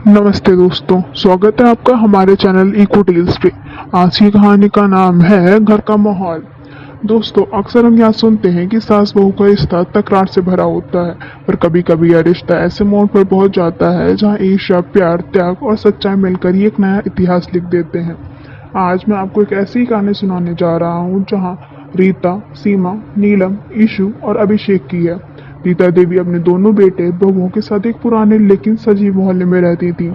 नमस्ते दोस्तों, स्वागत है आपका हमारे चैनल इको टेल्स पे। आज की कहानी का नाम है घर का माहौल। दोस्तों, अक्सर हम यहाँ सुनते हैं कि सास बहू का रिश्ता तकरार से भरा होता है, पर कभी कभी यह रिश्ता ऐसे मोड़ पर पहुंच जाता है जहाँ ईर्ष्या, प्यार, त्याग और सच्चाई मिलकर ही एक नया इतिहास लिख देते हैं। आज मैं आपको एक ऐसी कहानी सुनाने जा रहा हूँ जहाँ रीता, सीमा, नीलम, ईशु और अभिषेक की है। रीता देवी अपने दोनों बेटे बहुओं के साथ एक पुराने लेकिन सजीव मोहल्ले में रहती थी।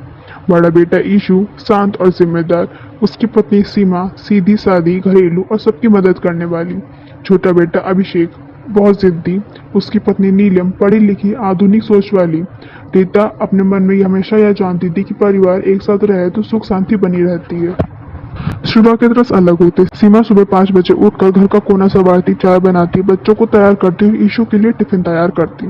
बड़ा बेटा ईशु शांत और जिम्मेदार, उसकी पत्नी सीमा सीधी सादी, घरेलू और सबकी मदद करने वाली। छोटा बेटा अभिषेक बहुत जिद्दी, उसकी पत्नी नीलम पढ़ी लिखी, आधुनिक सोच वाली। रीता अपने मन में हमेशा यह जानती थी कि परिवार एक साथ रहे तो सुख शांति बनी रहती है। सुबह के दृश्य अलग होते। सीमा सुबह 5 बजे उठकर घर का कोना संवारती, चाय बनाती, बच्चों को तैयार करती और ईशु के लिए टिफिन तैयार करती।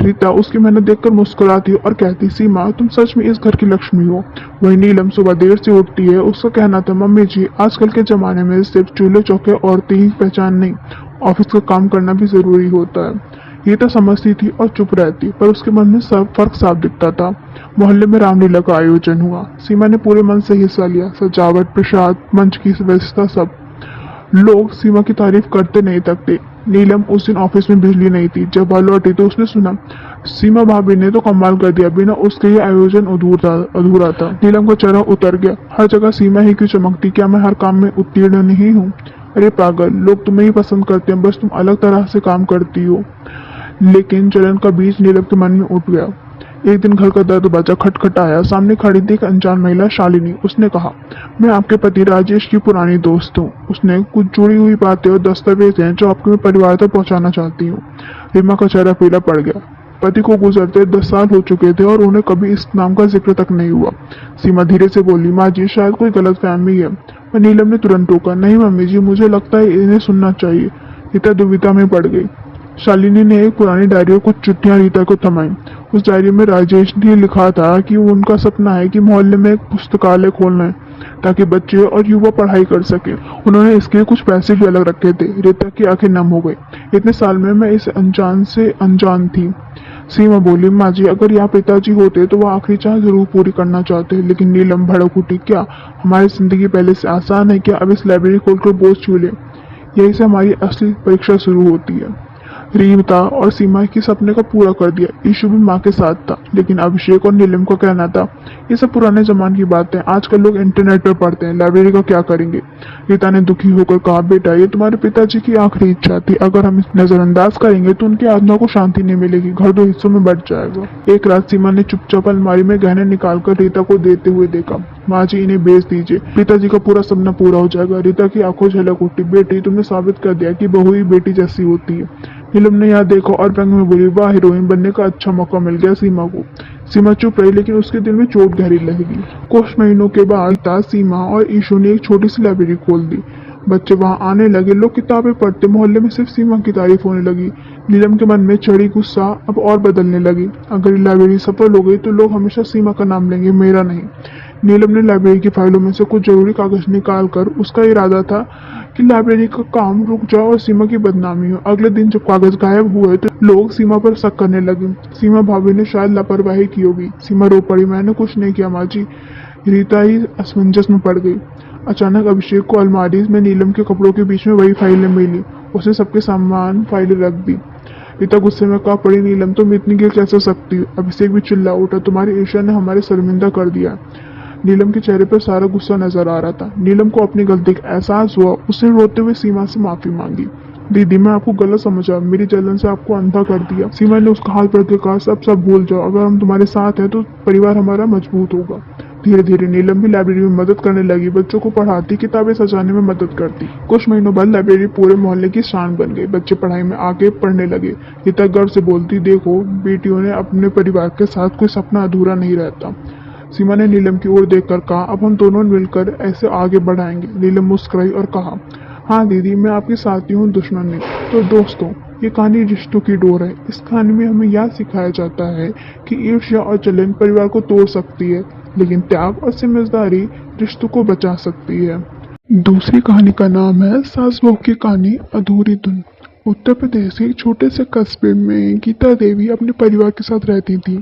रीता उसकी मेहनत देखकर मुस्कुराती और कहती, सीमा तुम सच में इस घर की लक्ष्मी हो। वही नीलम सुबह देर से उठती है। उसका कहना था, मम्मी जी आजकल के जमाने में सिर्फ चूल्हे चौके औरतें ही पहचान नहीं, ऑफिस का काम करना भी जरूरी होता है। ये तो समझती थी और चुप रहती, पर उसके मन में सब फर्क साफ दिखता था। मोहल्ले में रामलीला का आयोजन हुआ। सीमा ने पूरे मन से हिस्सा लिया। सजावट, प्रसाद, मंच की व्यवस्था, सब लोग सीमा की तारीफ करते नहीं थकते। नीलम उस दिन ऑफिस में बिजली नहीं थी। जब वह लौटी तो उसने सुना, सीमा भाभी ने तो कमाल कर दिया, बिना उसके ये आयोजन अधूरा था। नीलम का चेहरा उतर गया। हर जगह सीमा ही क्यों चमकती, क्या मैं हर काम में उत्तीर्ण नहीं हूँ? अरे पागल, लोग तुम्हें ही पसंद करते हैं, बस तुम अलग तरह से काम करती हो। लेकिन जलन का बीज नीलम के मन में उठ गया। एक दिन घर का दरवाजा खटखटाया। सामने खड़ी थी एक अनजान महिला, शालिनी। उसने कहा, मैं आपके पति राजेश की पुरानी दोस्त हूँ। उसने कुछ जुड़ी हुई बातें और दस्तावेज हैं जो आपके मैं परिवार तक पहुंचाना चाहती हूँ। रीमा का चेहरा पीला पड़ गया। पति को गुजरते 10 साल हो चुके थे और उन्हें कभी इस नाम का जिक्र तक नहीं हुआ। सीमा धीरे से बोली, माँ जी शायद कोई गलतफहमी है। पर नीलम ने तुरंत टोका, नहीं मम्मी जी, मुझे लगता है इन्हें सुनना चाहिए। रीता दुविधा में पड़ गई। शालिनी ने एक पुरानी डायरी और कुछ चिट्ठियां रीता को थमाई। उस डायरी में राजेश ने लिखा था कि उनका सपना है कि मोहल्ले में एक पुस्तकालय खोलना है ताकि बच्चे और युवा पढ़ाई कर सके। उन्होंने इसके कुछ पैसे भी अलग रखे थे। रीता की आंखें नम हो गई। इतने साल में मैं इस अनजान से अनजान थी। सीमा बोली, माँ जी अगर यहाँ पिताजी होते तो वह आखिरी चाह जरूर पूरी करना चाहते। लेकिन नीलम भड़क उठी, क्या हमारी जिंदगी पहले से आसान है? क्या अब इस लाइब्रेरी खोलकर बोझ छू ले? यही से हमारी असली परीक्षा शुरू होती है। रीता और सीमा की सपने को पूरा कर दिया। ईशु भी माँ के साथ था, लेकिन अभिषेक और नीलम का कहना था, ये सब पुराने जमाने की बातें, आजकल लोग इंटरनेट पर पढ़ते हैं, लाइब्रेरी का क्या करेंगे? रीता ने दुखी होकर कहा, बेटा ये तुम्हारे पिताजी की आखिरी इच्छा थी, अगर हम इसे नजरअंदाज करेंगे तो उनकी आत्मा को शांति नहीं मिलेगी, घर 2 हिस्सों में बट जाएगा। एक रात सीमा ने चुपचाप अलमारी में गहने निकालकर रीता को देते हुए देखा। माँ जी इन्हें बेच दीजिए, पिताजी का पूरा सपना पूरा हो जाएगा। रीता की आंखों झलक उठी, बेटी तुमने साबित कर दिया कि बहू ही बेटी जैसी होती है। नीलम ने यहाँ देखा और व्यंग में बोली, वाह हीरोइन बनने का अच्छा मौका मिल गया सीमा को। सीमा चुप रही, लेकिन उसके दिल में चोट गहरी लगी। कुछ महीनों के बाद रीता, सीमा और ईशु ने एक छोटी सी लाइब्रेरी खोल दी। बच्चे वहां आने लगे, लोग किताबें पढ़ते, मोहल्ले में सिर्फ सीमा की तारीफ होने लगी। नीलम के मन में चढ़ी गुस्सा अब और बदलने लगी। अगर ये लाइब्रेरी सफल हो गई तो लोग हमेशा सीमा का नाम लेंगे, मेरा नहीं। नीलम ने लाइब्रेरी की फाइलों में से कुछ जरूरी कागज निकाल कर, उसका इरादा था कि लाइब्रेरी का काम रुक जाए और सीमा की बदनामी हो। अगले दिन जब कागज गायब हुए तो लोग सीमा पर शक करने लगे। सीमा भाभी ने शायद लापरवाही की होगी। सीमा रो पड़ी, मैंने कुछ नहीं किया माँ जी। रीता ही असमंजस में पड़ गई। अचानक अभिषेक को अलमारी में नीलम के कपड़ों के बीच में वही फाइलें मिली। उसने सबके सामान फाइलें रख दी। रीता गुस्से में कहा, पड़ी नीलम तुम इतनी गिर कैसे सकती हो? अभिषेक भी चिल्ला उठा, तुम्हारी ईर्ष्या ने हमारे शर्मिंदा कर दिया। नीलम के चेहरे पर सारा गुस्सा नजर आ रहा था। नीलम को अपनी गलती का एहसास हुआ। उसने रोते हुए सीमा से माफी मांगी। दीदी मैं आपको गलत समझा, मेरी जलन से आपको अंधा कर दिया। सीमा ने उसका हाथ पकड़ के कहा, सब भूल जाओ, अगर हम तुम्हारे साथ हैं तो परिवार हमारा मजबूत होगा। धीरे धीरे नीलम भी लाइब्रेरी में मदद करने लगी। बच्चों को पढ़ाती, किताबें सजाने में मदद करती। कुछ महीनों बाद लाइब्रेरी पूरे मोहल्ले की शान बन गई। बच्चे पढ़ाई में आगे पढ़ने लगे। रीता गर्व से बोलती, देखो बेटियों ने अपने परिवार के साथ कोई सपना अधूरा नहीं रहता। सीमा ने नीलम की ओर देखकर कहा, अब हम दोनों मिलकर ऐसे आगे बढ़ाएंगे। नीलम मुस्कुराई और कहा, हाँ दीदी मैं आपके साथी हूँ, दुश्मन नहीं। तो दोस्तों, ये कहानी रिश्तों की डोर है। इस कहानी में हमें यह सिखाया जाता है कि ईर्ष्या और जलन परिवार को तोड़ सकती है, लेकिन त्याग और समझदारी रिश्तों को बचा सकती है। दूसरी कहानी का नाम है सास बहू की कहानी, अधूरी धुन। उत्तर प्रदेश के एक छोटे से कस्बे में गीता देवी अपने परिवार के साथ रहती थी।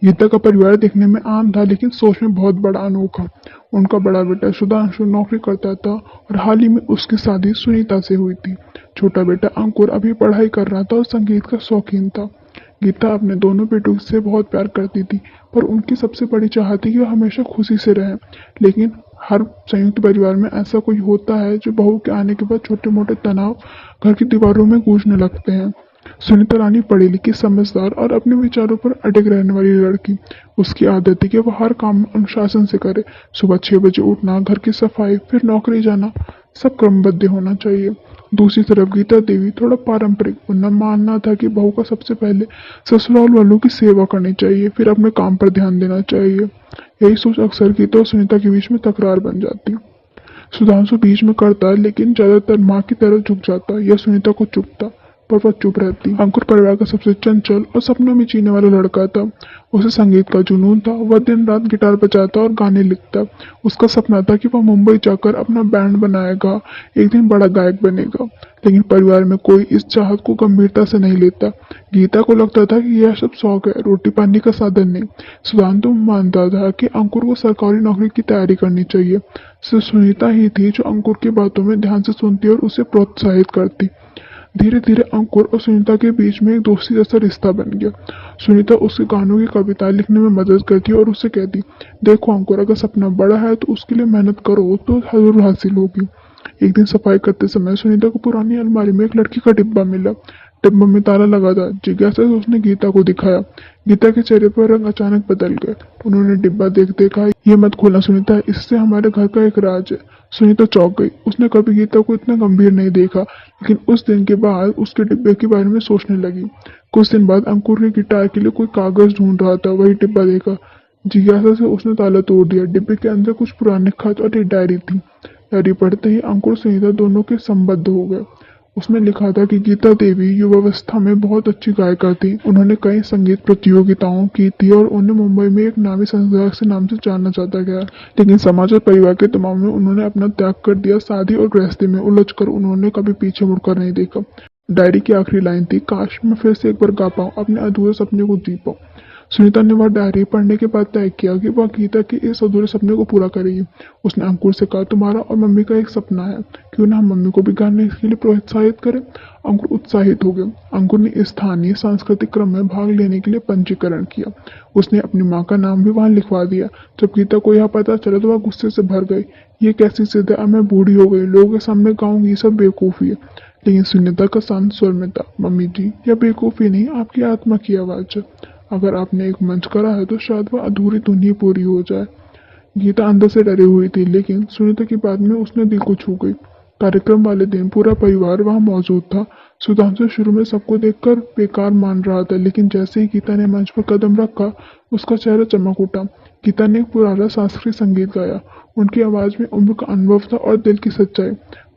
गीता का परिवार दिखने में आम था, लेकिन सोच में बहुत बड़ा अनोखा। उनका बड़ा बेटा सुधांशु नौकरी करता था और हाल ही में उसकी शादी सुनीता से हुई थी। छोटा बेटा अंकुर अभी पढ़ाई कर रहा था और संगीत का शौकीन था। गीता अपने दोनों बेटों से बहुत प्यार करती थी, पर उनकी सबसे बड़ी चाह थी कि वो हमेशा खुशी से रहें। लेकिन हर संयुक्त परिवार में ऐसा कोई होता है जो बहू के आने के बाद छोटे मोटे तनाव घर की दीवारों में गूंजने लगते हैं। सुनीता रानी पढ़ी लिखी, समझदार और अपने विचारों पर अटक रहने वाली लड़की। उसकी आदत है कि वह हर काम अनुशासन से करे। सुबह 6 बजे उठना, घर की सफाई, फिर नौकरी जाना, सब क्रमबद्ध होना चाहिए। दूसरी तरफ गीता देवी थोड़ा पारंपरिक। उनका मानना था कि बहू का सबसे पहले ससुराल वालों की सेवा करनी चाहिए, फिर अपने काम पर ध्यान देना चाहिए। यही सोच अक्सर गीता और सुनीता के बीच में तकरार बन जाती। सुधांशु बीच में करता, लेकिन ज्यादातर माँ की तरफ झुक जाता या सुनीता को चुपता, पर वह चुप रहती। अंकुर परिवार का सबसे चंचल और सपनों में जीने वाला लड़का था। उसे संगीत का जुनून था। वह दिन रात गिटार बजाता और गाने लिखता। उसका सपना था कि वह मुंबई जाकर अपना बैंड बनाएगा, एक दिन बड़ा गायक बनेगा। लेकिन परिवार में कोई इस चाहत को गंभीरता से नहीं लेता। गीता को लगता था कि यह सब शौक है, रोटी पानी का साधन नहीं। सुधांशु मानता था कि अंकुर को सरकारी नौकरी की तैयारी करनी चाहिए। सिर्फ सुनीता ही थी जो अंकुर की बातों में ध्यान से सुनती और उसे प्रोत्साहित करती। धीरे धीरे अंकुर और सुनीता के बीच में एक दोस्ती जैसा रिश्ता बन गया। सुनीता उसके गानों की कविताएं लिखने में मदद करती और उससे कहती, देखो अंकुर, अगर सपना बड़ा है तो उसके लिए मेहनत करो तो जरूर हासिल होगी। एक दिन सफाई करते समय सुनीता को पुरानी अलमारी में एक लड़की का डिब्बा मिला। डिब्बे में ताला लगा था। जिज्ञासा से उसने गीता को दिखाया। गीता के चेहरे पर रंग अचानक बदल गए। उन्होंने डिब्बा देखते कहा, ये मत खोलना सुनीता, इससे हमारे घर का एक राज है। सुनीता चौंक गई। उसने कभी गीता को इतना गंभीर नहीं देखा, लेकिन उस दिन के बाद उसके डिब्बे के बारे में सोचने लगी। कुछ दिन बाद अंकुर के गिटार के लिए कोई कागज ढूंढ रहा था, वही डिब्बा देखा। जिज्ञासा से उसने ताला तोड़ दिया। डिब्बे के अंदर कुछ पुराने खत और एक डायरी थी। डायरी पढ़ते ही अंकुर सुनीता दोनों के संबद्ध हो गए। उसमें लिखा था कि गीता देवी युवावस्था में बहुत अच्छी गायिका थी। उन्होंने कई संगीत प्रतियोगिताओं की थी और उन्हें मुंबई में एक नामी संस्थान से नाम से जाना जाता गया। लेकिन समाज और परिवार के दबाव में उन्होंने अपना त्याग कर दिया। शादी और गृहस्थी में उलझकर उन्होंने कभी पीछे मुड़कर नहीं देखा। डायरी की आखिरी लाइन थी, काश मैं फिर से एक बार गा पाऊं, अपने अधूरे सपने को जी पाऊं। सुनीता ने वह डायरी पढ़ने के बाद तय किया कि वह गीता के इस अधूरे सपने को पूरा करेगी। उसने अंकुर से कहा, तुम्हारा और मम्मी का एक सपना है, क्यों ना हम मम्मी को भी गाने के लिए प्रोत्साहित करें। अंकुर उत्साहित हो गए। अंकुर ने स्थानीय सांस्कृतिक क्रम में भाग लेने के लिए पंजीकरण किया। उसने अपनी माँ का नाम भी वहां लिखवा दिया। जब गीता को यह पता चला तो वह गुस्से से भर गई। ये कैसी जिद है, अब मैं बूढ़ी हो गई, लोगों के सामने गाऊंगी, सब बेवकूफी है। लेकिन सुनीता का शांत स्वर में था, मम्मी जी, यह बेवकूफी नहीं, आपकी आत्मा की आवाज है। अगर आपने एक मंच करा है तो शायद वह अधूरी धुन ही पूरी हो जाए। गीता अंदर से डरी हुई थी, लेकिन सुनीता की बात में उसने दिल को छू गई। कार्यक्रम वाले दिन पूरा परिवार वहां मौजूद था। सुधांशु शुरू में सबको देखकर बेकार मान रहा था, लेकिन जैसे ही गीता ने मंच पर कदम रखा, उसका चेहरा चमक उठा। गीता ने एक पुराना शास्त्रीय संगीत गाया। उनकी आवाज में उम्र का अनुभव था और दिल की सच्चाई।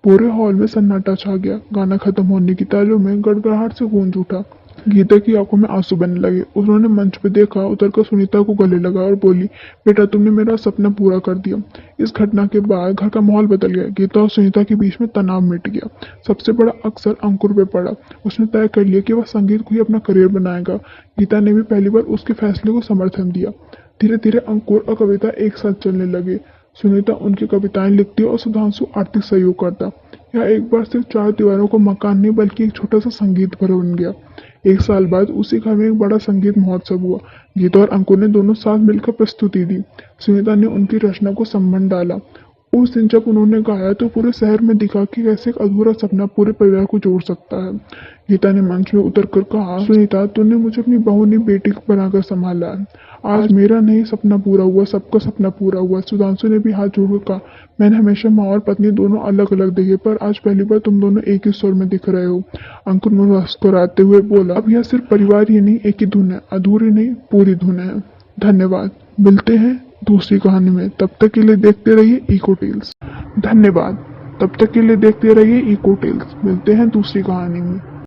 पूरे हॉल में सन्नाटा छा गया। गाना खत्म होने की तालियों में गड़गड़ाहट से गूंज उठा। गीता की आंखों में आंसू बनने लगे। उन्होंने मंच पे देखा, उतरकर सुनीता को गले लगा और बोली, बेटा तुमने मेरा सपना पूरा कर दिया। इस घटना के बाद घर का माहौल बदल गया। गीता और सुनीता के बीच में तनाव मिट गया। सबसे बड़ा अक्सर अंकुर पे पड़ा। उसने तय कर लिया कि वह संगीत को ही अपना करियर बनाएगा। गीता ने भी पहली बार उसके फैसले को समर्थन दिया। धीरे धीरे अंकुर और कविता एक साथ चलने लगे। सुनीता उनकी कविताएं लिखती और सुधांशु आर्थिक सहयोग करता। यह एक बार सिर्फ 4 दीवारों का मकान नहीं, बल्कि एक छोटा सा संगीत घर बन गया। एक साल बाद उसी घर में एक बड़ा संगीत महोत्सव हुआ। गीता और अंकुर ने दोनों साथ मिलकर प्रस्तुति दी। सुनीता ने उनकी रचना को सम्मान डाला। उस दिन जब उन्होंने गाया तो पूरे शहर में दिखा कि कैसे एक अधूरा सपना पूरे परिवार को जोड़ सकता है। गीता ने मंच में उतरकर कहा, सुनीता तूने मुझे अपनी बहू ने बेटी बनाकर संभाला है। आज मेरा नहीं सपना पूरा हुआ, सबका सपना पूरा हुआ। सुधांशु ने भी हाथ जोड़कर कहा, मैंने हमेशा माँ और पत्नी दोनों अलग अलग देखे, पर आज पहली बार तुम दोनों एक ही स्वर में दिख रहे हो। अंकुर मुस्कुराते हुए बोला, अब यह सिर्फ परिवार ही नहीं, एक ही धुन है, अधूरी नहीं पूरी धुन है। धन्यवाद। मिलते हैं दूसरी कहानी में। तब तक के लिए देखते रहिए इको टेल्स। धन्यवाद। तब तक के लिए देखते रहिए इको टेल्स। मिलते हैं दूसरी कहानी में।